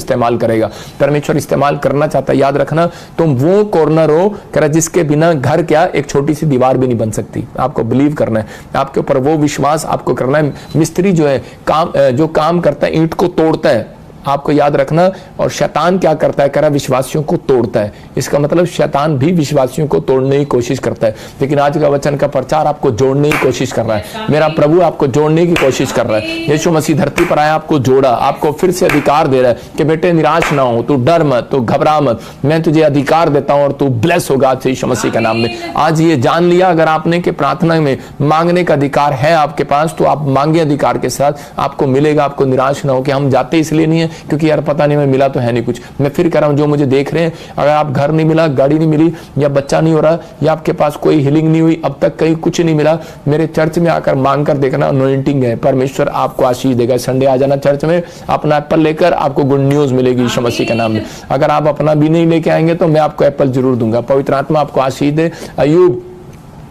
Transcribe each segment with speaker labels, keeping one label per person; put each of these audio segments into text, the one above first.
Speaker 1: इस्तेमाल करेगा। परमेश्वर इस्तेमाल करना चाहता है। याद रखना, तुम वो कॉर्नर हो करा जिसके बिना घर क्या एक छोटी सी दीवार भी नहीं बन सकती। आपको बिलीव करना है, आपके ऊपर वो विश्वास आपको करना है। मिस्त्री जो है जो काम करता है ईंट को तोड़ता है, आपको याद रखना। और शैतान क्या करता है, करा विश्वासियों को तोड़ता है। इसका मतलब शैतान भी विश्वासियों को तोड़ने की कोशिश करता है, लेकिन आज का वचन का प्रचार आपको जोड़ने की कोशिश कर रहा है। मेरा प्रभु आपको जोड़ने की कोशिश कर रहा है। यीशु मसीह धरती पर आया, आपको जोड़ा, आपको फिर से अधिकार दे रहा है कि बेटे निराश ना हो, तू डर मत, तू घबरा मत, मैं तुझे अधिकार देता हूं और तू ब्लेस होगा आज से यीशु मसीह के नाम में। आज ये जान लिया अगर आपने कि प्रार्थना में मांगने का अधिकार है आपके पास, तो आप मांगे अधिकार के साथ, आपको मिलेगा। आपको निराश ना हो कि हम जाते इसलिए नहीं है क्योंकि यार पता नहीं मैं मिला तो है नहीं कुछ। मैं फिर कह रहा हूं, जो मुझे देख रहे हैं, अगर आप घर नहीं मिला, गाड़ी नहीं मिली, या बच्चा नहीं हो रहा, या आपके पास कोई हीलिंग नहीं हुई, अब तक कहीं कुछ नहीं मिला, मेरे चर्च में आकर मांग कर देखना, अनॉइंटिंग है, परमेश्वर आपको आशीष देगा। संडे आ जाना चर्च में, अपना एप्पल लेकर, आपको गुड न्यूज मिलेगी यीशु मसीह के नाम में। अगर आप अपना भी नहीं लेके आएंगे तो मैं आपको एप्पल जरूर दूंगा। पवित्र आत्मा आपको आशीष दे। अय्यूब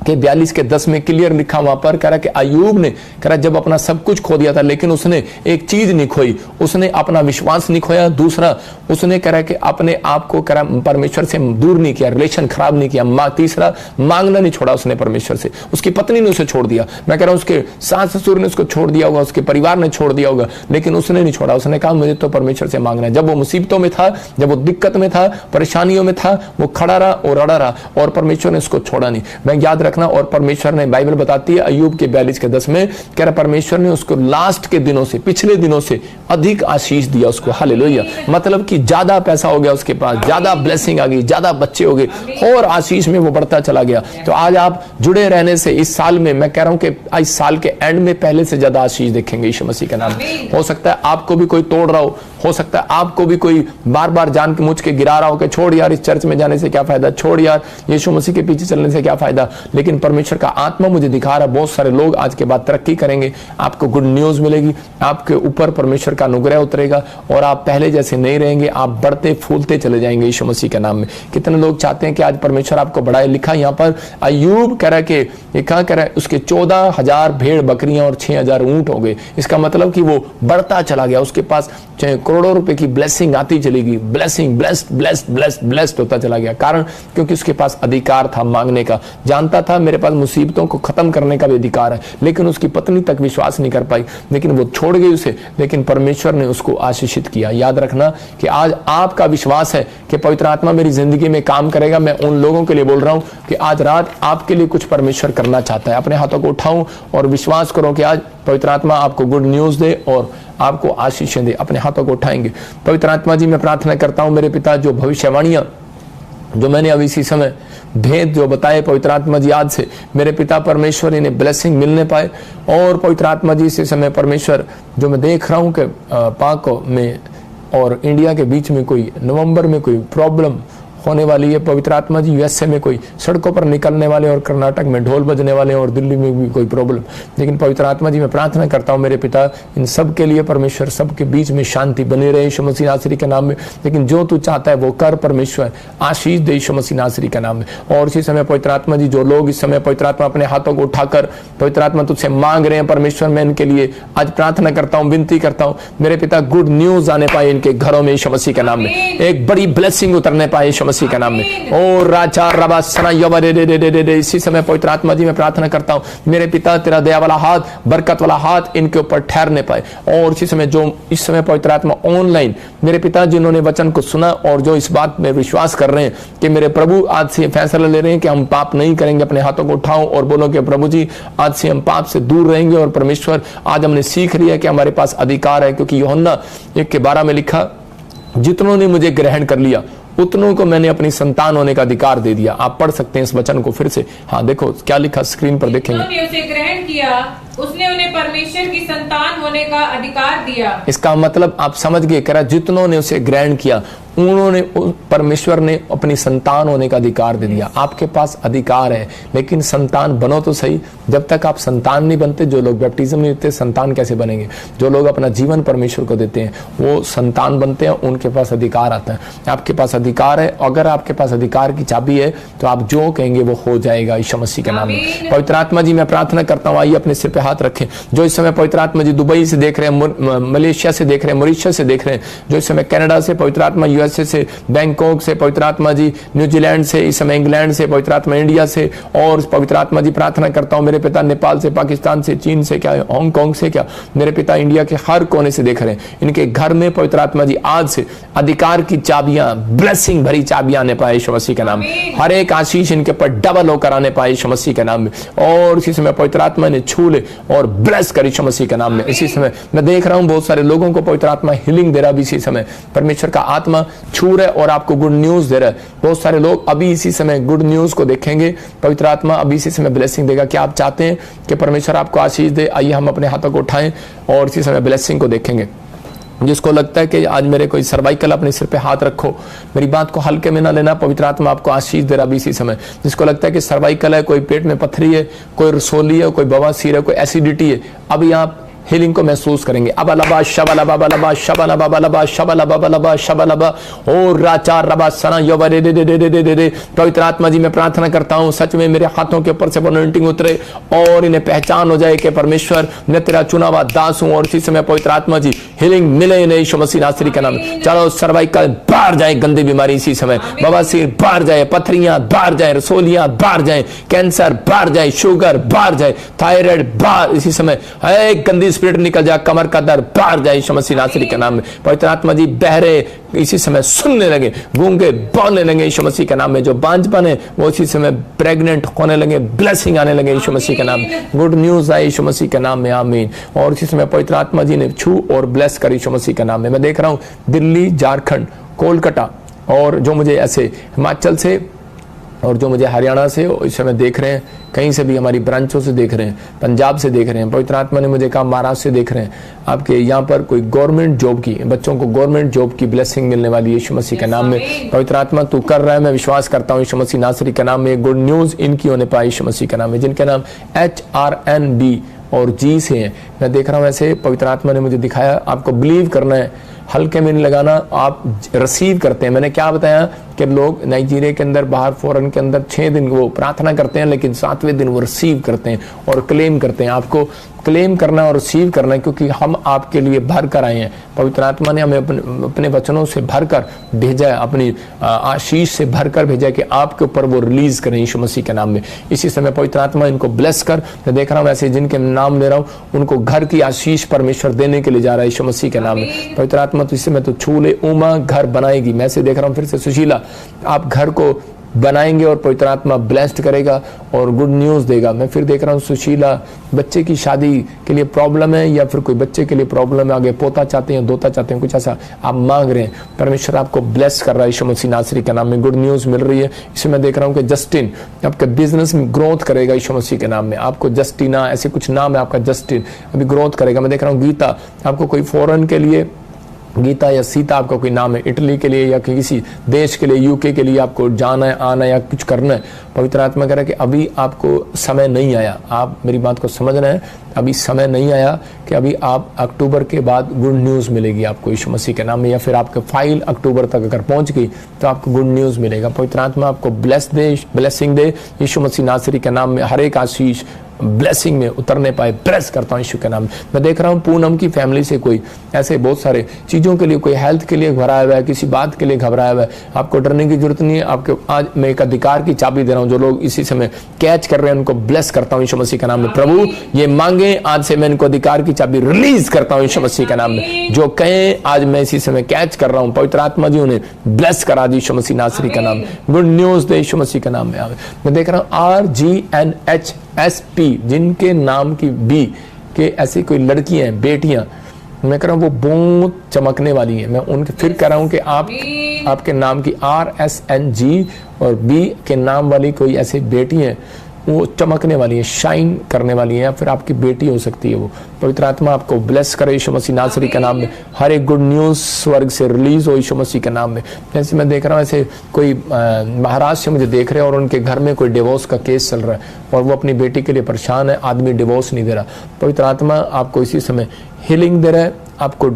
Speaker 1: के 42:10 में क्लियर लिखा, वहां पर कह रहा कि अय्यूब ने कह रहा जब अपना सब कुछ खो दिया था, लेकिन उसने एक चीज नहीं खोई, उसने अपना विश्वास नहीं खोया। दूसरा, उसने कह रहा कि अपने आप को कह रहा परमेश्वर से दूर नहीं किया, रिलेशन खराब नहीं किया। तीसरा, मांगना नहीं छोड़ा उसने परमेश्वर से। उसकी पत्नी ने उसे छोड़ दिया, मैं कह रहा हूं उसके सास ससुर ने उसको छोड़ दिया होगा, उसके परिवार ने छोड़ दिया होगा, लेकिन उसने नहीं छोड़ा। उसने कहा मुझे तो परमेश्वर से मांगना है। जब वो मुसीबतों में था, जब वो दिक्कत में था, परेशानियों में था, वो खड़ा रहा और अड़ा रहा, और परमेश्वर ने उसको छोड़ा नहीं। मैं याद रखना, और परमेश्वर ने, बाइबल बताती है अय्यूब के 42:10 में कह रहा परमेश्वर ने उसको लास्ट के दिनों से, पिछले दिनों से अधिक आशीष दिया उसको। हालेलुया। मतलब कि ज्यादा पैसा हो गया उसके पास, ज्यादा ब्लेसिंग आ गई, ज्यादा बच्चे हो गए, और आशीष में वो बढ़ता चला गया। तो आज आप जुड़े रहने से इस साल में, मैं कह रहा हूं कि इस साल के एंड में पहले से ज्यादा आशीष देखेंगे यीशु मसीह के नाम में। हो सकता है आपको भी कोई तोड़ रहा हो सकता है आपको भी कोई बार बार जान के मुझ के गिरा रहा हो कि छोड़ यार, इस चर्च में जाने से क्या फायदा, छोड़ यार यीशु मसीह के पीछे चलने से क्या फायदा। लेकिन परमेश्वर का आत्मा मुझे दिखा रहा है, बहुत सारे लोग आज के बाद तरक्की करेंगे, आपको गुड न्यूज मिलेगी, आपके ऊपर परमेश्वर का अनुग्रह उतरेगा, और आप पहले जैसे नहीं रहेंगे, आप बढ़ते फूलते चले जाएंगे यीशु मसीह के नाम में। कितने लोग चाहते हैं कि आज परमेश्वर आपको बढ़ाए। लिखा यहाँ पर अय्यूब कह रहा है कि लिखा कह रहा है उसके 14,000 भेड़ बकरियां और 6,000 ऊंट हो गए। इसका मतलब कि वो बढ़ता चला गया, उसके पास करोड़ों रुपए की ब्लेसिंग आती चलेगी, blessing, blessed blessed blessed blessed होता चला गया। कारण क्योंकि उसके पास अधिकार था मांगने का, जानता था मेरे पास मुसीबतों को खत्म करने का भी अधिकार है। लेकिन उसकी पत्नी तक विश्वास नहीं कर पाई, लेकिन वो छोड़ गई उसे, लेकिन परमेश्वर ने उसको आशीषित किया। याद रखना कि आज आपका विश्वास है कि पवित्र आत्मा मेरी जिंदगी में काम करेगा। मैं उन लोगों के लिए बोल रहा हूं कि आज रात आपके लिए कुछ परमेश्वर करना चाहता है। अपने हाथों को उठाऊं और विश्वास करो कि आज पवित्र आत्मा आपको गुड न्यूज दे और आपको आशीषें दे। अपने हाथों को उठाएंगे। पवित्र आत्मा जी, मैं प्रार्थना करता हूं मेरे पिता, जो भविष्यवाणियां जो मैंने अब इसी समय भेद जो बताए पवित्र आत्मा जी, आज से मेरे पिता परमेश्वर इन्हें ब्लेसिंग मिलने पाए। और पवित्र आत्मा जी, इसी समय परमेश्वर जो मैं देख रहा हूं कि पाक में और इंडिया के बीच में कोई नवंबर में कोई प्रॉब्लम होने वाली है। पवित्र आत्मा जी, यूएसए में कोई सड़कों पर निकलने वाले, और कर्नाटक में ढोल बजने वाले, और दिल्ली में भी कोई प्रॉब्लम। लेकिन पवित्र आत्मा जी, मैं प्रार्थना करता हूं मेरे पिता, इन सब के लिए परमेश्वर, सबके बीच में शांति बनी रहे यीशु मसीह नासरी के नाम में। लेकिन जो तू चाहता है वो कर परमेश्वर, आशीष दे यीशु मसीह नासरी के नाम में। और इसी समय पवित्र आत्मा जी, जो लोग इस समय पवित्र आत्मा अपने हाथों को उठाकर पवित्र आत्मा तुझसे मांग रहे हैं परमेश्वर, मैं इनके लिए आज प्रार्थना करता हूँ, विनती करता हूँ मेरे पिता, गुड न्यूज आने पाए इनके घरों में यीशु मसीह के नाम में, एक बड़ी ब्लेसिंग उतरने पाए यीशु मसीह के नाम में। और राजा रबा सना इसी समय पवित्र आत्मा जी, मैं प्रार्थना करता हूं मेरे पिता, तेरा दया वाला हाथ, बरकत वाला हाथ इनके ऊपर ठहरने पाए। और इसी समय जो इस समय पवित्र आत्मा ऑनलाइन मेरे पिता, जिन्होंने वचन को सुना और जो इस बात में विश्वास कर रहे हैं कि मेरे प्रभु आज से फैसला ले रहे हैं कि हम पाप नहीं करेंगे, अपने हाथों को उठाओ और बोलो कि प्रभु जी आज से हम पाप से दूर रहेंगे। और परमेश्वर आज हमने सीख लिया कि हमारे पास अधिकार है, क्योंकि यूहन्ना 1:12 में लिखा, जितनों ने मुझे ग्रहण कर लिया उतनों को मैंने अपनी संतान होने का अधिकार दे दिया। आप पढ़ सकते हैं इस वचन को फिर से। हाँ, देखो क्या लिखा स्क्रीन पर देखेंगे।
Speaker 2: जिन्होंने उसे ग्रहण किया उसने उन्हें परमेश्वर की संतान होने का अधिकार दिया।
Speaker 1: इसका मतलब आप समझ गए, कह रहा जितनों ने उसे ग्रहण किया उन्होंने, परमेश्वर ने अपनी संतान होने का अधिकार दे दिया। आपके पास अधिकार है, लेकिन संतान बनो तो सही। जब तक आप संतान नहीं बनते, जो लोग बैप्टिज्म नहीं देते, संतान कैसे बनेंगे? जो लोग अपना जीवन परमेश्वर को देते हैं वो संतान बनते हैं, उनके पास अधिकार आता है। आपके पास अधिकार है, अगर आपके पास अधिकार की चाबी है तो आप जो कहेंगे वो हो जाएगा यीशु मसीह के नाम में। पवित्र आत्मा जी, मैं प्रार्थना करता हूँ, आइए अपने सिर पे हाथ रखें। जो इस समय पवित्र आत्मा जी दुबई से देख रहे हैं, मलेशिया से देख रहे हैं, मॉरिशस से देख रहे हैं, जो इस समय कनाडा से, पवित्र आत्मा यूएसए से, बैंकॉक से, पवित्र आत्मा जी न्यूजीलैंड से, इस समय इंग्लैंड से, पवित्र आत्मा इंडिया से, और पवित्र आत्मा जी प्रार्थना करता हूँ मेरे पिता नेपाल से, पाकिस्तान से, चीन से, क्या हांगकांग से, क्या मेरे पिता इंडिया के हर कोने से देख रहे हैं, इनके घर में पवित्र आत्मा जी आज से अधिकार की चाबियां, ब्लेसिंग भरी चाबियां आने पाए यीशु मसीह के नाम में। हर एक आशीष इनके ऊपर डबल होकर आने पाए यीशु मसीह के नाम में, और इसी समय पवित्र आत्मा ने छू ले और ब्लेस कर यीशु मसीह के नाम में। इसी समय मैं देख रहा हूं बहुत सारे लोगों को पवित्र आत्मा हीलिंग दे रहा है। इसी समय परमेश्वर का आत्मा छू रहा है और आपको गुड न्यूज दे रहा है। बहुत सारे लोग अभी इसी समय गुड न्यूज को देखेंगे, पवित्र आत्मा अभी इसी समय ब्लेसिंग देगा। क्या आप चाहते हैं कि परमेश्वर आपको आशीष दे? आइए हम अपने हाथों को उठाएं और इसी समय ब्लेसिंग को देखेंगे। जिसको लगता है कि आज मेरे कोई सर्वाइकल, अपने सिर पे हाथ रखो, मेरी बात को हल्के में ना लेना, पवित्र आत्मा आपको आशीष दे रहा है इसी समय। जिसको लगता है कि सर्वाइकल है, कोई पेट में पथरी है, कोई रसोली है, कोई बवासीर है, कोई एसिडिटी है, अभी आप हीलिंग को महसूस करेंगे। अबलबा शबलबा बलबा शबलबा बलबा शबलबा बलबा शबलबा और राचार रबा सना यवरे दे दे दे दे दे दे। पवित्र आत्मा जी मैं प्रार्थना करता हूं, सच में मेरे हाथों के ऊपर से अनॉइंटिंग उतरे और इन्हें पहचान हो जाए कि परमेश्वर मैं तेरा चुना हुआ दास हूं। और इसी समय पवित्र आत्मा जी हीलिंग मिले इन्हें यीशु मसीह नासरी का नाम। चलो सर्वाइकल बाहर जाए, गंदी बीमारी इसी समय, बवासीर बाहर जाए, पथरियां बाहर जाए, रसोलियां बाहर जाए, कैंसर बाहर जाए, शुगर बाहर जाए, थायराइड बाहर इसी समय, है गंदी स्पिरिट निकल जाए, कमर का दर्द बाहर जाए यीशु मसीह नासरी के नाम में। पवित्र आत्मा जी बहरे इसी समय सुनने लगे, गूंगे बोलने लगे यीशु मसीह के नाम में, जो बांझपन है वो इसी समय प्रेग्नेंट होने लगे, ब्लेसिंग आने लगे यीशु मसीह के नाम में, गुड न्यूज आए यीशु मसीह के नाम में, आमीन। और इसी समय पवित्र आत्मा जी ने छू और ब्लेस कर यीशु मसीह के नाम में। मैं देख रहा हूं दिल्ली, झारखंड, कोलकाता, और जो मुझे ऐसे हिमाचल से और जो मुझे हरियाणा से इस समय देख रहे हैं, कहीं से भी हमारी ब्रांचों से देख रहे हैं, पंजाब से देख रहे हैं, पवित्र आत्मा ने मुझे कहा महाराष्ट्र से देख रहे हैं, आपके यहाँ पर कोई गवर्नमेंट जॉब की, बच्चों को गवर्नमेंट जॉब की ब्लेसिंग मिलने वाली है यीशु मसीह के नाम में। पवित्र आत्मा तू कर रहा है, मैं विश्वास करता हूँ यीशु मसीह नासरी के नाम में। गुड न्यूज इनकी होने पाए यीशु मसीह के नाम में, जिनके नाम HRNB और G से हैं। मैं देख रहा हूँ ऐसे पवित्र आत्मा ने मुझे दिखाया, आपको बिलीव करना है, हल्के में नहीं लगाना, आप रिसीव करते हैं। मैंने क्या बताया कि लोग नाइजीरिया के अंदर, बाहर फॉरेन के अंदर 6 दिन वो प्रार्थना करते हैं, लेकिन 7वें दिन वो रिसीव करते हैं और क्लेम करते हैं। आपको क्लेम करना और रिसीव करना है, क्योंकि हम आपके लिए भर कर आए हैं। पवित्र आत्मा ने हमें अपने वचनों से भरकर भेजा है, अपनी आशीष से भरकर भेजा है कि आपके ऊपर वो रिलीज करें यीशु मसीह के नाम में। इसी समय पवित्र आत्मा इनको ब्लेस कर, मैं देख रहा हूँ ऐसे जिनके नाम ले रहा हूँ, उनको घर की आशीष परमेश्वर देने के लिए जा रहा है यीशु मसीह के नाम में। पवित्र आत्मा तो इस समय तो छू ले, उमा घर बनाएगी। मैं से देख रहा हूँ फिर से, सुशीला आप घर को बनाएंगे और पवित्र आत्मा ब्लेस्ड करेगा और गुड न्यूज़ देगा। मैं फिर देख रहा हूँ सुशीला, बच्चे की शादी के लिए प्रॉब्लम है, या फिर कोई बच्चे के लिए प्रॉब्लम है, आगे पोता चाहते हैं, दोता चाहते हैं, कुछ ऐसा आप मांग रहे हैं, परमेश्वर आपको ब्लेस कर रहा है यीशु मसीह नासरी के नाम में। गुड न्यूज़ मिल रही है। इसमें मैं देख रहा हूँ कि जस्टिन आपके बिजनेस में ग्रोथ करेगा यीशु मसीह के नाम में। आपको जस्टिना ऐसे कुछ नाम है आपका, जस्टिन अभी ग्रोथ करेगा। मैं देख रहा हूँ गीता, आपको कोई फॉरेन के लिए, गीता या सीता आपका कोई नाम है, इटली के लिए या किसी देश के लिए, यूके के लिए आपको जाना है, आना है या कुछ करना है। पवित्र आत्मा कह रहा है कि अभी आपको समय नहीं आया। आप मेरी बात को समझ रहे हैं, अभी समय नहीं आया कि अभी आप अक्टूबर के बाद गुड न्यूज़ मिलेगी आपको यीशु मसीह के नाम में, या फिर आपके फाइल अक्टूबर तक अगर पहुंच गई तो आपको गुड न्यूज़ मिलेगा। पवित्र आत्मा आपको ब्लेसिंग दे यीशु मसीह नासरी के नाम में। हर एक आशीष ब्लेसिंग में उतरने पाए, ब्लेस करता हूँ यीशु के नाम में। मैं देख रहा हूँ पूनम की फैमिली से कोई ऐसे बहुत सारे चीज़ों के लिए, कोई हेल्थ के लिए घबराया हुआ है, किसी बात के लिए घबराया हुआ है। आपको डरने की जरूरत नहीं है। आपके आज मैं एक अधिकार की चाबी दे रहा हूँ, जो लोग इसी समय कैच कर रहे हैं उनको ब्लेस करता हूँ यीशु मसीह के नाम में। प्रभु ये मांगे, आज से मैं इनको अधिकार की चाबी रिलीज करता हूँ यीशु मसीह के नाम में। जो कहें आज मैं इसी समय कैच कर रहा हूँ, पवित्र आत्मा जी उन्हें ब्लेस करा दी यीशु मसीह नासरी का नाम। गुड न्यूज़ दे यीशु मसीह के नाम में। मैं देख रहा हूँ RGNHSP, जिनके नाम की बी के ऐसी कोई लड़कियां हैं, बेटियां, मैं कह रहा हूँ वो बहुत चमकने वाली है। मैं उनके फिर कह रहा हूँ कि आपके नाम की RSNG और B के नाम वाली कोई ऐसी बेटी है, वो चमकने वाली है, शाइन करने वाली है, या फिर आपकी बेटी हो सकती है वो। पवित्र आत्मा आपको ब्लेस करे यीशु मसीह नासरी के नाम में। हर एक गुड न्यूज़ स्वर्ग से रिलीज हो यीशु मसीह के नाम में। जैसे मैं देख रहा हूँ, ऐसे कोई महाराज से मुझे देख रहे हैं और उनके घर में कोई डिवोर्स का केस चल रहा है और वो अपनी बेटी के लिए परेशान है, आदमी डिवोर्स नहीं दे रहा। पवित्र आत्मा आपको इसी समय हीलिंग दे रहा है, आपको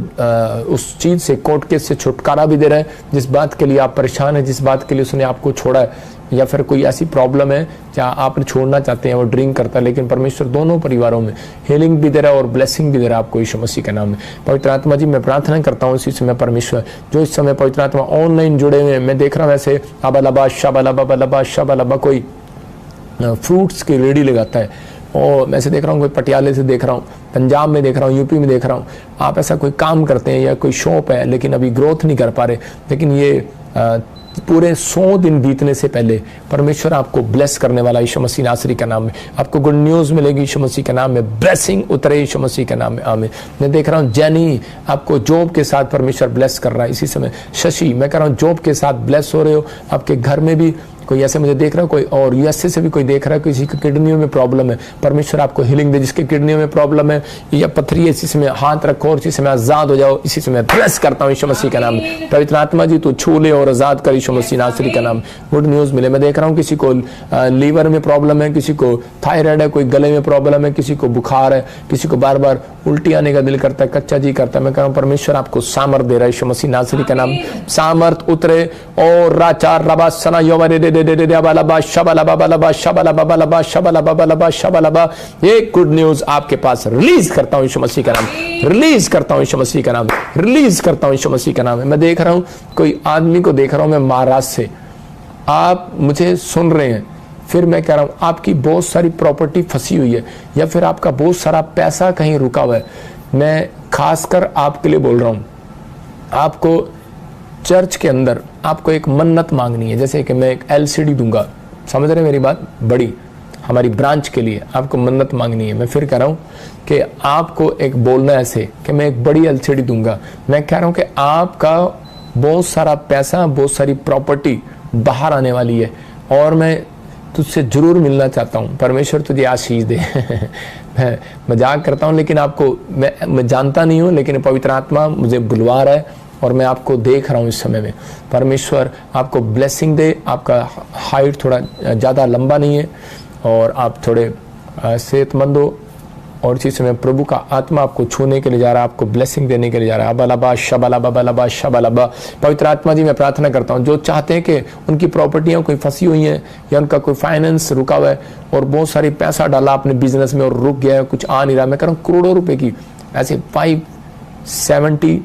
Speaker 1: उस चीज़ से, कोर्ट केस से छुटकारा भी दे रहा है जिस बात के लिए आप परेशान हैं, जिस बात के लिए उसने आपको छोड़ा है, या फिर कोई ऐसी प्रॉब्लम है जहाँ आपने छोड़ना चाहते हैं, वो ड्रिंक करता है, लेकिन परमेश्वर दोनों परिवारों में हीलिंग भी दे रहा है और ब्लेसिंग भी दे रहा है आपको यीशु मसीह के नाम में। पवित्र आत्मा जी, मैं प्रार्थना करता हूँ इसी समय परमेश्वर, जो इस समय पवित्र आत्मा ऑनलाइन जुड़े हुए हैं, मैं देख रहा हूँ ऐसे अबालबा शबालबा शबालबा कोई फ्रूट्स की रेडी लगाता है, और मैं ऐसे देख रहा हूँ, कोई पटियाले से देख रहा हूँ, पंजाब में देख रहा हूँ, यूपी में देख रहा हूँ। आप ऐसा कोई काम करते हैं या कोई शॉप है लेकिन अभी ग्रोथ नहीं कर पा रहे, लेकिन ये पूरे 100 दिन बीतने से पहले परमेश्वर आपको ब्लेस करने वाला यीशु मसीह नासरी के नाम में। आपको गुड न्यूज़ मिलेगी यीशु मसीह के नाम में, ब्लेसिंग उतरे यीशु मसीह के नाम में, आमीन। मैं देख रहा हूँ जैनी, आपको जॉब के साथ परमेश्वर ब्लेस कर रहा है इसी समय। शशि, मैं कह रहा हूँ जॉब के साथ ब्लेस हो रहे हो, आपके घर में भी कोई ऐसे मुझे देख रहा है, कोई और यूएसए से भी कोई देख रहा है, किसी की किडनियों में प्रॉब्लम है, परमेश्वर आपको हीलिंग दे। जिसके किडनियों में प्रॉब्लम है या पथरी है, इसी समय हाथ रखो और इसी समय आजाद हो जाओ, इसी समय ब्लेस करता हूँ यीशु मसीह का नाम। पवित्र आत्मा जी, तू छू ले और आजाद कर यीशु मसीह नासरी का नाम। गुड न्यूज़ मिले। मैं देख रहा हूँ किसी को लीवर में प्रॉब्लम है, किसी को थायराइड है, कोई गले में प्रॉब्लम है, किसी को बुखार है, किसी को बार बार उल्टी आने का दिल करता है, कच्चा जी करता है। मैं कह रहा हूँ परमेश्वर आपको सामर्थ दे रहा है यीशु मसीह नासरी का नाम। सामर्थ उतरे और राचार रबा सना योवरे दे दे दे दे बाला शबलबा शबलबा शबलबा शबलबा। एक गुड न्यूज़ आपके पास रिलीज करता हूँ यीशु मसीह का नाम, रिलीज करता हूँ यीशु मसीह का नाम, रिलीज करता हूँ यीशु मसीह का नाम। मैं देख रहा हूँ कोई आदमी को देख रहा हूँ मैं महाराष्ट्र से, आप मुझे सुन रहे हैं, फिर मैं कह रहा हूँ आपकी बहुत सारी प्रॉपर्टी फंसी हुई है या फिर आपका बहुत सारा पैसा कहीं रुका हुआ है। मैं खासकर आपके लिए बोल रहा हूँ, आपको चर्च के अंदर आपको एक मन्नत मांगनी है, जैसे कि मैं एक एलसीडी दूंगा, समझ रहे मेरी बात, बड़ी हमारी ब्रांच के लिए आपको मन्नत मांगनी है। मैं फिर कह रहा हूँ कि आपको एक बोलना ऐसे कि मैं एक बड़ी एलसीडी दूंगा। मैं कह रहा हूँ कि आपका बहुत सारा पैसा, बहुत सारी प्रॉपर्टी बाहर आने वाली है और मैं तुझसे जरूर मिलना चाहता हूँ, परमेश्वर तुझे आशीष दे। मैं मजाक करता हूँ, लेकिन आपको मैं जानता नहीं हूँ, लेकिन पवित्र आत्मा मुझे बुलवा रहा है और मैं आपको देख रहा हूँ इस समय में। परमेश्वर आपको ब्लेसिंग दे। आपका हाइट थोड़ा ज़्यादा लंबा नहीं है और आप थोड़े सेहतमंद हो, और इसी समय प्रभु का आत्मा आपको छूने के लिए जा रहा है, आपको ब्लेसिंग देने के लिए जा रहा है। अबलबा शबलबा शबलबा। पवित्र आत्मा जी, मैं प्रार्थना करता हूँ जो चाहते हैं कि उनकी प्रॉपर्टियाँ कोई फंसी हुई हैं या उनका कोई फाइनेंस रुका हुआ है और बहुत सारी पैसा डाला अपने बिजनेस में और रुक गया है, कुछ आ नहीं रहा, मैं कह रहा हूँ करोड़ों रुपए की ऐसे 570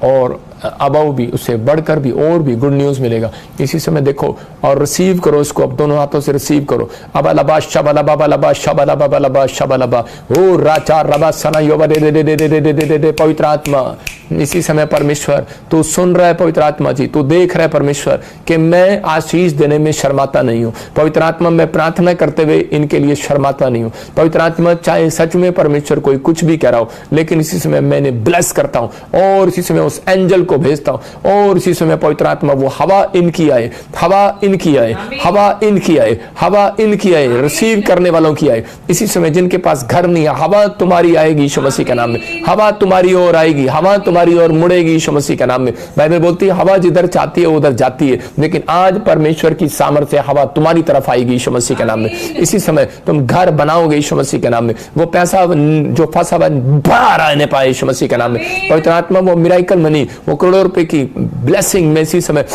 Speaker 1: और अबव भी, उससे बढ़कर भी और भी गुड न्यूज़ मिलेगा इसी समय। देखो और रिसीव करो इसको, अब दोनों हाथों से रिसीव करो। अबलबा शबलबा बलबा शबलबा बलबा शबलबा। ओ राचा रबा सना योबा दे दे दे दे दे दे दे दे। पवित्र आत्मा इसी समय परमेश्वर तू सुन रहा है, पवित्र आत्मा जी तू देख रहा है परमेश्वर कि मैं आशीष देने में शर्माता नहीं हूँ। पवित्र आत्मा मैं प्रार्थना करते हुए इनके लिए शर्माता नहीं हूँ। पवित्र आत्मा चाहे सच में परमेश्वर कोई कुछ भी कह रहा हो, लेकिन इसी समय मैंने ब्लेस करता हूँ और इसी समय उस एंजल को भेजता हूँ और इसी समय पवित्र आत्मा वो हवा इनकी आए, हवा इनकी आए, हवा इनकी आए, हवा इनकी आए, रिसीव करने वालों की आए। इसी समय जिनके पास घर नहीं है, हवा तुम्हारी आएगी यीशु मसीह के नाम में, हवा तुम्हारी ओर आएगी, हवा तुम्हारी ओर मुड़ेगी यीशु मसीह के नाम में। बाइबल बोलती है हवा जिधर चाहती है उधर जाती है, लेकिन आज परमेश्वर की सामर्थ्य से हवा तुम्हारी तरफ आएगी यीशु मसीह के नाम में। इसी समय तुम घर बनाओगे यीशु मसीह के नाम में, वो पैसा जो फंसा हुआ बाहर आने पाए यीशु मसीह के नाम में। पवित्र आत्मा वो मिराकल मनी, वो करोड़ों रुपए की ब्लेसिंग में इसी समय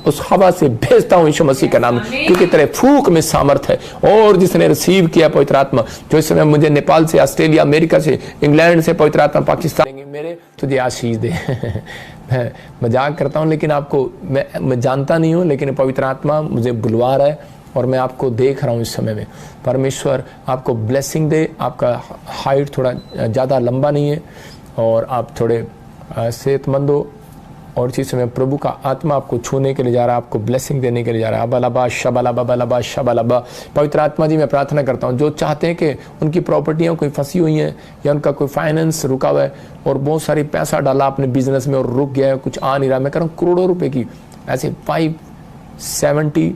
Speaker 1: उस हवा से भेजता हूं यीशु मसीह का नाम, क्योंकि तेरे फूक में सामर्थ है। और जिसने रिसीव किया पवित्र आत्मा, जो इस समय मुझे नेपाल से, ऑस्ट्रेलिया, अमेरिका से, इंग्लैंड से, पवित्र आत्मा पाकिस्तान मेरे तुझे आशीष दे। मैं मजाक करता हूं, लेकिन आपको मैं जानता नहीं हूं, लेकिन पवित्र आत्मा मुझे बुलवा रहा है और मैं आपको देख रहा हूं इस समय में। परमेश्वर आपको ब्लेसिंग दे। आपका हाइट थोड़ा ज़्यादा लंबा नहीं है और आप थोड़े सेहतमंद हो, और इसी समय प्रभु का आत्मा आपको छूने के लिए जा रहा है, आपको ब्लेसिंग देने के लिए जा रहा है। अबलबा शबलबा बलबा शबलबा। पवित्र आत्मा जी मैं प्रार्थना करता हूँ जो चाहते हैं कि उनकी प्रॉपर्टियाँ कोई फंसी हुई हैं या उनका कोई फाइनेंस रुका हुआ है और बहुत सारी पैसा डाला अपने बिजनेस में और रुक गया है, कुछ आ नहीं रहा, मैं कह रहा हूँ करोड़ों रुपए की ऐसे 570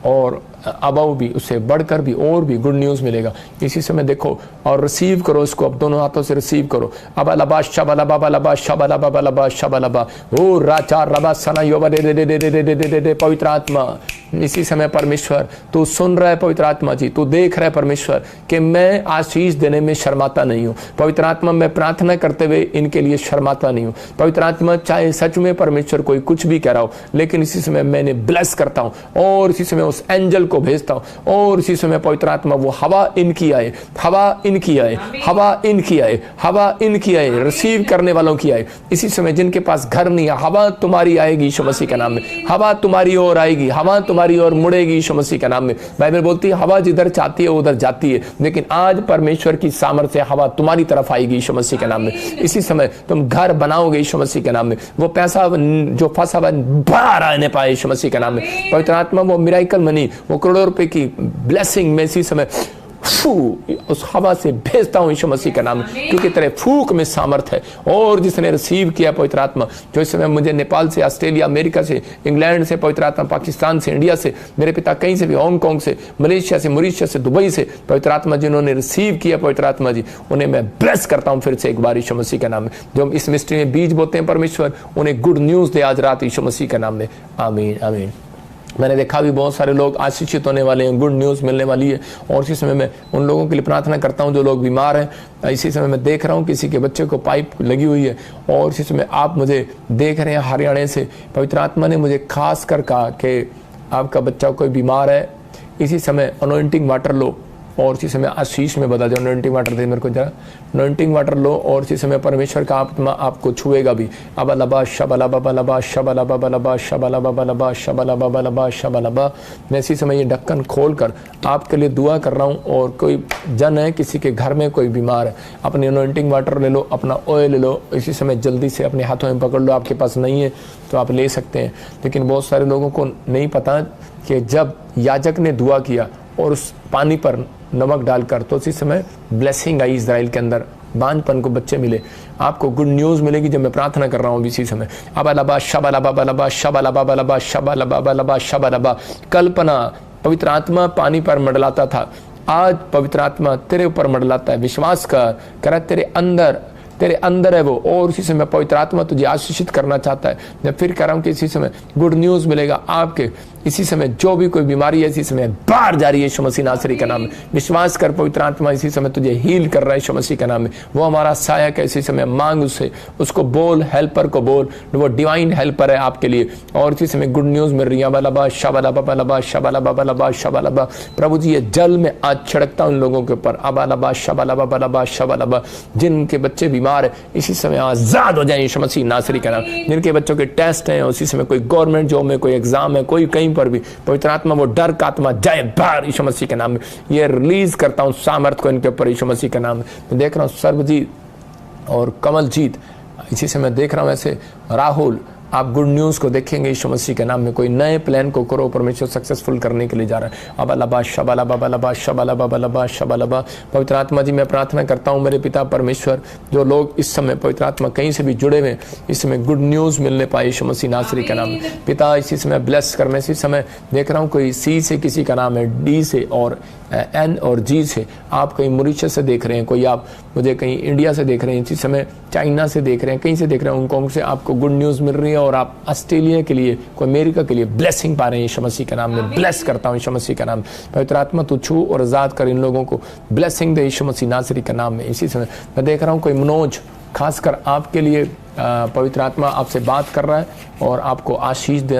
Speaker 1: और अबव भी, उससे बढ़कर भी और भी गुड न्यूज़ मिलेगा इसी समय। देखो और रिसीव करो इसको, अब दोनों हाथों से रिसीव करो। अब लबा शबला बाबा लबा शबला बाबा लबा शबला बा ओ राचा रबा सना योबा दे दे दे दे दे दे दे दे। पवित्र आत्मा इसी समय परमेश्वर तू सुन रहा है, पवित्र आत्मा जी तू देख रहा है परमेश्वर कि मैं आशीष देने में शर्माता नहीं हूँ। पवित्र आत्मा मैं प्रार्थना करते हुए इनके लिए शर्माता नहीं हूँ। पवित्र आत्मा चाहे सच में परमेश्वर कोई कुछ भी कह रहा हो, लेकिन इसी समय मैंने ब्लेस करता हूँ और इसी समय उस एंजल को भेजता हूँ और इसी समय पवित्र आत्मा वो हवा इनकी आए, हवा इनकी आए, हवा इनकी आए, हवा इनकी आए, रिसीव करने वालों की आए इसी समय। जिनके पास घर नहीं है, हवा तुम्हारी आएगी यीशु मसीह के नाम में, हवा तुम्हारी ओर आएगी, हवा तुम्हारी ओर मुड़ेगी यीशु मसीह के नाम में। बाइबल बोलती है हवा जिधर चाहती है उधर जाती है, लेकिन आज परमेश्वर की सामर्थ्य हवा तुम्हारी तरफ आएगी यीशु मसीह के नाम में। इसी समय तुम घर बनाओगे यीशु मसीह के नाम में, वो पैसा जो फंसा हुआ बाहर आने पाए यीशु मसीह के नाम में। पवित्र आत्मा वो मिराइकल मनी, वो करोड़ों रुपए की ब्लेसिंग में इसी समय उस हवा से भेजता हूं यीशु मसीह का नाम, क्योंकि तेरे फूक में सामर्थ है। और जिसने रिसीव किया पवित्र आत्मा, जो इस समय मुझे नेपाल से, ऑस्ट्रेलिया, अमेरिका से, इंग्लैंड से, पवित्र आत्मा पाकिस्तान से, इंडिया से, मेरे पिता कहीं से भी, हांगकांग से, मलेशिया से, मॉरिशस से, दुबई से, पवित्र आत्मा जिन्होंने रिसीव किया पवित्र आत्मा जी, उन्हें मैं ब्लेस करता हूं फिर से एक बार यीशु मसीह के नाम में। जो इस मिस्ट्री में बीज बोते हैं परमेश्वर, उन्हें गुड न्यूज दे आज रात यीशु मसीह के नाम में। आमीन आमीन। मैंने देखा भी बहुत सारे लोग आशीषित होने वाले हैं, गुड न्यूज़ मिलने वाली है। और इसी समय मैं उन लोगों के लिए प्रार्थना करता हूं जो लोग बीमार हैं। इसी समय मैं देख रहा हूं किसी के बच्चे को पाइप लगी हुई है, और इसी समय आप मुझे देख रहे हैं हरियाणा से। पवित्र आत्मा ने मुझे खास कर कहा कि आपका बच्चा कोई बीमार है, इसी समय अनॉइंटिंग वाटर लो और इसी समय आशीष में बदल जाओ। अनॉइंटिंग वाटर दे मेरे को जरा, अनॉइंटिंग वाटर लो और इसी समय परमेश्वर का आत्मा आपको छुएगा भी। अब लबा शबला बाबा लबा शबला बाबा लबा शबला बाबा लबा शबला बाबा लबा शबला बा। मैं इसी समय ये ढक्कन खोल कर आपके लिए दुआ कर रहा हूँ। और कोई जन है, किसी के घर में कोई बीमार है, अपनी अनॉइंटिंग वाटर ले लो, अपना ऑयल ले लो, इसी समय जल्दी से अपने हाथों में पकड़ लो। आपके पास नहीं है तो आप ले सकते हैं, लेकिन बहुत सारे लोगों को नहीं पता कि जब याजक ने दुआ किया और उस पानी पर नमक डालकर, तो उसी समय ब्लेसिंग आई इज़राइल के अंदर, बांझपन को बच्चे मिले। आपको गुड न्यूज़ मिलेगी जब मैं प्रार्थना कर रहा हूँ इसी समय। अब लबा शबला बाबा लबा शबला बाबा लबा शबला बाबा लबा शबला बा। कल्पना पवित्र आत्मा पानी पर मंडलाता था, आज पवित्र आत्मा तेरे ऊपर मंडलाता है। विश्वास कर तेरे अंदर है वो। और इसी समय पवित्र आत्मा तुझे आशीषित करना चाहता है। मैं फिर कह रहा हूँ कि इसी समय गुड न्यूज़ मिलेगा आपके। इसी समय जो भी कोई बीमारी है इसी समय बाहर जा रही है यीशु मसीह नासरी का नाम में। विश्वास कर पवित्र आत्मा इसी समय तुझे हील कर रहा है यीशु मसीह का नाम में। वो हमारा सहायक है, इसी समय मांग उससे, उसको बोल, हेल्पर को बोल, वो डिवाइन हेल्पर है आपके लिए। और इसी समय गुड न्यूज़ मिल रही है। बलबा शबला बाबा लबा शबला बाबा लबा शबला बा। प्रभु जी ये जल में आज छिड़कता हूं उन लोगों के ऊपर। अब लबा शबला बाबा लबा शबला बा। जिनके बच्चे बीमार है इसी समय आजाद हो जाए यीशु मसीह नासरी का नाम। जिनके बच्चों के टेस्ट हैं, उसी समय कोई गवर्नमेंट जॉब में, कोई एग्जाम है, कोई कहीं पर भी, पवित्र आत्मा वो डर का आत्मा जाए बाहर यीशु मसीह के नाम में। ये रिलीज करता हूं सामर्थ को इनके ऊपर यीशु मसीह के नाम में। मैं देख रहा हूं सर्वजीत और कमलजीत, इसी समय देख रहा हूं ऐसे राहुल, आप गुड न्यूज़ को देखेंगे यीशु मसीह के नाम में। कोई नए प्लान को करो, परमेश्वर सक्सेसफुल करने के लिए जा रहा है। अब लबा शबला बाबा लबा शबला बाबा लबा शबला बा। पवित्र आत्मा जी मैं प्रार्थना करता हूँ मेरे पिता परमेश्वर, जो लोग इस समय पवित्र आत्मा कहीं से भी जुड़े हुए, इस समय गुड न्यूज़ मिलने पाए यीशु मसीह नासरी का नाम में। पिता इसी समय ब्लेस कर। मैं इसी समय देख रहा हूँ कोई सी से किसी का नाम है, डी से और एन और जी से। आप कहीं मॉरिशस से देख रहे हैं, कोई आप मुझे कहीं इंडिया से देख रहे हैं, इसी समय चाइना से देख रहे हैं, कहीं से देख रहे हैं, हांगकांग से आपको गुड न्यूज़ मिल रही है। और आप ऑस्ट्रेलिया के लिए, कोई अमेरिका के लिए ब्लेसिंग पा रहे हैं यीशु मसीह के नाम में। ब्लेस करता हूँ यीशु मसीह का नाम। पवित्र आत्मा तू छू और आजाद कर इन लोगों को, ब्लेसिंग दे यीशु मसीह नासरी का नाम में। इसी समय मैं देख रहा हूँ कोई मनोज, खासकर आपके लिए पवित्र आत्मा आपसे बात कर रहा है और आपको आशीष दे।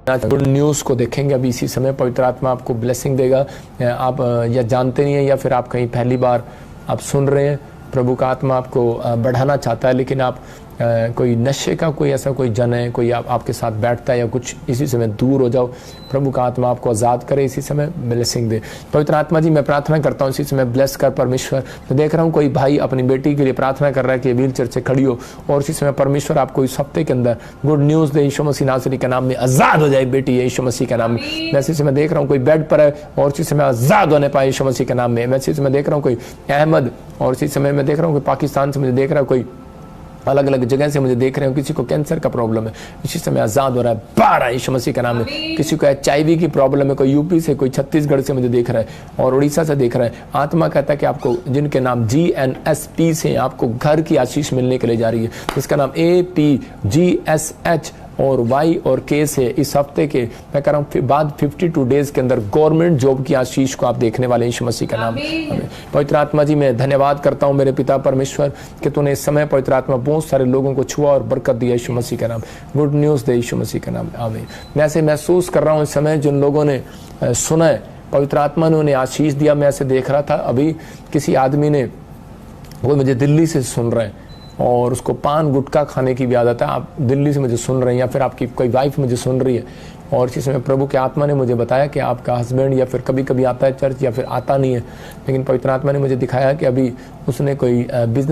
Speaker 1: गुड न्यूज़ को देखेंगे अभी इसी समय, पवित्र आत्मा आपको ब्लेसिंग देगा। आप या जानते नहीं हैं या फिर आप कहीं पहली बार आप सुन रहे हैं, प्रभु का आत्मा आपको बढ़ाना चाहता है, लेकिन आप कोई नशे का कोई ऐसा कोई जन है, कोई आपके साथ बैठता है या कुछ, इसी समय दूर हो जाओ। प्रभु का आत्मा आपको आज़ाद करे, इसी समय ब्लेसिंग दे। पवित्र आत्मा जी मैं प्रार्थना करता हूँ इसी समय ब्लेस कर परमेश्वर। मैं देख रहा हूँ कोई भाई अपनी बेटी के लिए प्रार्थना कर रहा है कि व्हील चेयर से खड़ी हो, और इसी समय परमेश्वर आपको इस हफ्ते के अंदर गुड न्यूज़ दे यीशु मसीह नासरी के नाम में। आज़ाद हो जाए बेटी यीशु मसीह के नाम में। मैं इसी समय देख रहा हूँ कोई बेड पर है और इसी समय आज़ाद होने पाए यीशु मसीह के नाम में। मैं इसी समय देख रहा हूँ कोई अहमद, और इसी समय मैं देख रहा हूँ कोई पाकिस्तान से मुझे देख रहा है कोई अलग अलग जगह से मुझे देख रहे हो, किसी को कैंसर का प्रॉब्लम है, इसी समय आजाद हो रहा है, बाहर है यीशु मसीह का नाम है। किसी को HIV की प्रॉब्लम है, कोई यूपी से, कोई छत्तीसगढ़ से मुझे देख रहा है और उड़ीसा से देख रहा है। आत्मा कहता है कि आपको जिनके नाम GNSP से आपको घर की आशीष मिलने के लिए जा रही है, जिसका नाम APGSH और Y और K से इस हफ्ते के मैं कह रहा हूँ बाद 52 डेज के अंदर गवर्नमेंट जॉब की आशीष को आप देखने वाले यीशु मसीह का नाम। पवित्र आत्मा जी मैं धन्यवाद करता हूँ मेरे पिता परमेश्वर कि तूने इस समय पवित्र आत्मा बहुत सारे लोगों को छुआ और बरकत दिया यीशु मसीह का नाम। गुड न्यूज़ दे यीशु मसीह का नाम। आमीन। मैं ऐसे महसूस कर रहा हूँ इस समय जिन लोगों ने सुना है पवित्र आत्मा ने उन्हें आशीष दिया। मैं ऐसे देख रहा था अभी किसी आदमी ने, वो मुझे दिल्ली से सुन रहे हैं और उसको पान गुटखा खाने की भी आदत है। आप दिल्ली से मुझे सुन रहे हैं या फिर आपकी कोई वाइफ मुझे सुन रही है और इसी समय प्रभु के आत्मा ने मुझे बताया कि आपका हस्बैंड या फिर कभी कभी आता है चर्च या फिर आता नहीं है, लेकिन पवित्र आत्मा ने मुझे दिखाया कि अभी उसने कोई बिजनेस